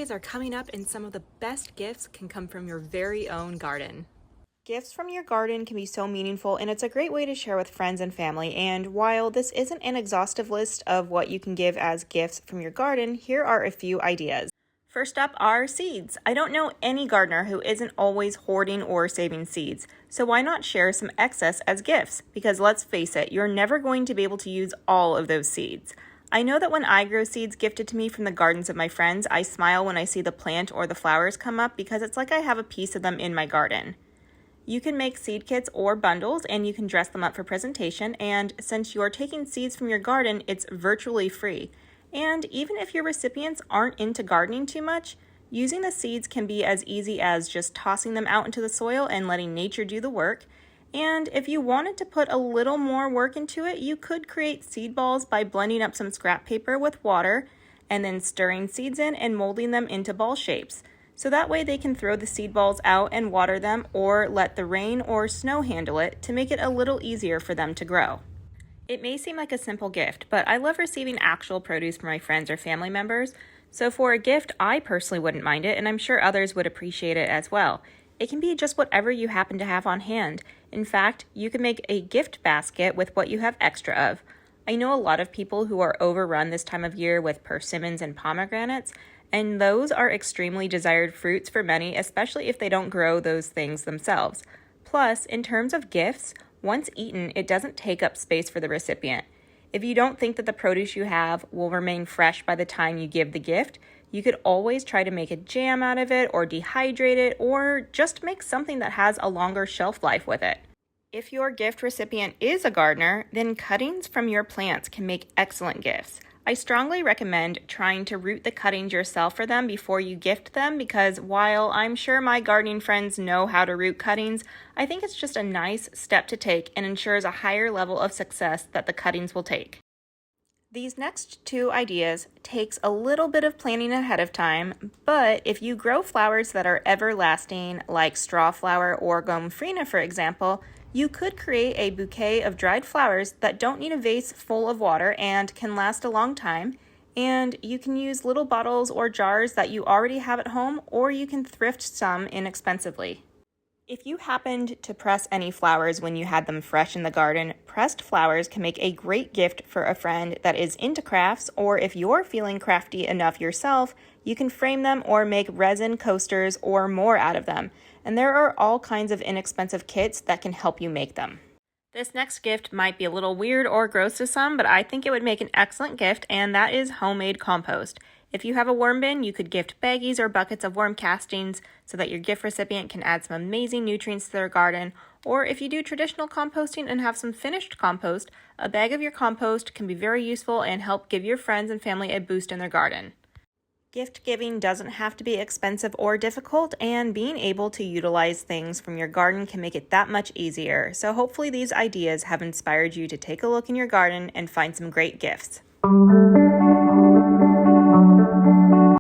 holidays are coming up and some of the best gifts can come from your very own garden. Gifts from your garden can be so meaningful, and it's a great way to share with friends and family. And while this isn't an exhaustive list of what you can give as gifts from your garden, here are a few ideas. First up are seeds. I don't know any gardener who isn't always hoarding or saving seeds, so why not share some excess as gifts? Because let's face it, you're never going to be able to use all of those seeds. I know that when I grow seeds gifted to me from the gardens of my friends, I smile when I see the plant or the flowers come up because it's like I have a piece of them in my garden. You can make seed kits or bundles, and you can dress them up for presentation, and since you are taking seeds from your garden, it's virtually free. And even if your recipients aren't into gardening too much, using the seeds can be as easy as just tossing them out into the soil and letting nature do the work. And if you wanted to put a little more work into it, you could create seed balls by blending up some scrap paper with water and then stirring seeds in and molding them into ball shapes. So that way they can throw the seed balls out and water them, or let the rain or snow handle it to make it a little easier for them to grow. It may seem like a simple gift, but I love receiving actual produce from my friends or family members. So for a gift, I personally wouldn't mind it, and I'm sure others would appreciate it as well. It can be just whatever you happen to have on hand. In fact, you can make a gift basket with what you have extra of. I know a lot of people who are overrun this time of year with persimmons and pomegranates, and those are extremely desired fruits for many, especially if they don't grow those things themselves. Plus, in terms of gifts, once eaten, it doesn't take up space for the recipient. If you don't think that the produce you have will remain fresh by the time you give the gift, you could always try to make a jam out of it, or dehydrate it, or just make something that has a longer shelf life with it. If your gift recipient is a gardener, then cuttings from your plants can make excellent gifts. I strongly recommend trying to root the cuttings yourself for them before you gift them, because while I'm sure my gardening friends know how to root cuttings, I think it's just a nice step to take and ensures a higher level of success that the cuttings will take. These next two ideas takes a little bit of planning ahead of time, but if you grow flowers that are everlasting, like straw flower or gomphrena for example, you could create a bouquet of dried flowers that don't need a vase full of water and can last a long time. And you can use little bottles or jars that you already have at home, or you can thrift some inexpensively. If you happened to press any flowers when you had them fresh in the garden, pressed flowers can make a great gift for a friend that is into crafts, or if you're feeling crafty enough yourself, you can frame them or make resin coasters or more out of them. And there are all kinds of inexpensive kits that can help you make them. This next gift might be a little weird or gross to some, but I think it would make an excellent gift, and that is homemade compost. If you have a worm bin, you could gift baggies or buckets of worm castings so that your gift recipient can add some amazing nutrients to their garden. Or if you do traditional composting and have some finished compost, a bag of your compost can be very useful and help give your friends and family a boost in their garden. Gift giving doesn't have to be expensive or difficult, and being able to utilize things from your garden can make it that much easier. So hopefully these ideas have inspired you to take a look in your garden and find some great gifts.